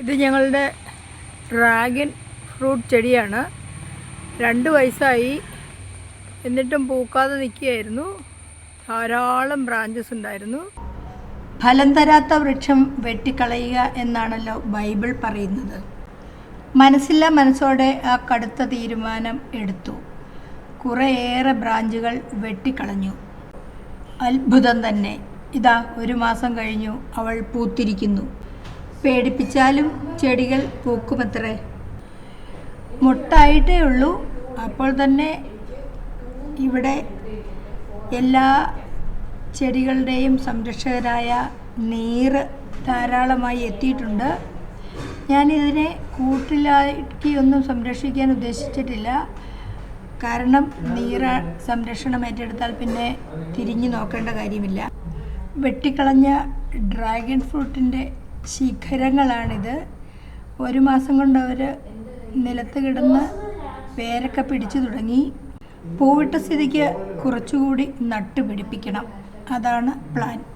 ഇത് ഞങ്ങളുടെ dragon fruit ചെടിയാണ്. 2 വയസ്സായി, എന്നിട്ടും പൂക്കാതെ നിൽക്കുകയായിരുന്നു. ധാരാളം ബ്രാഞ്ചസ് ഉണ്ടായിരുന്നു. ഫലം തരാത്ത വൃക്ഷം വെട്ടിക്കളയുക എന്നാണല്ലോ ബൈബിൾ പറയുന്നത്. മനസ്സില്ലാ മനസ്സോടെ ആ കടുത്ത തീരുമാനം എടുത്തു. കുറേയേറെ ബ്രാഞ്ചുകൾ വെട്ടിക്കളഞ്ഞു. അത്ഭുതം തന്നെ, ഇതാ 1 മാസം കഴിഞ്ഞു, അവൾ പൂത്തിരിക്കുന്നു. പേടിപ്പിച്ചാലും ചെടികൾ പൂക്കുമത്രേ. മുട്ടായിട്ടേ ഉള്ളൂ. അപ്പോൾ തന്നെ ഇവിടെ എല്ലാ ചെടികളുടെയും സംരക്ഷകരായ നീറ് ധാരാളമായി എത്തിയിട്ടുണ്ട്. ഞാനിതിനെ കൂട്ടിലാക്കി ഒന്നും സംരക്ഷിക്കാൻ ഉദ്ദേശിച്ചിട്ടില്ല. കാരണം നീറ സംരക്ഷണം ഏറ്റെടുത്താൽ പിന്നെ തിരിഞ്ഞു നോക്കേണ്ട കാര്യമില്ല. വെട്ടിക്കളഞ്ഞ ഡ്രാഗൺ ഫ്രൂട്ടിൻ്റെ ശിഖരങ്ങളാണിത്. 1 മാസം കൊണ്ട് അവർ നിലത്ത് കിടന്ന് വേരൊക്കെ പിടിച്ചു തുടങ്ങി. പൂവിട്ട സ്ഥിതിക്ക് കുറച്ചുകൂടി നട്ടുപിടിപ്പിക്കണം. അതാണ് പ്ലാൻ.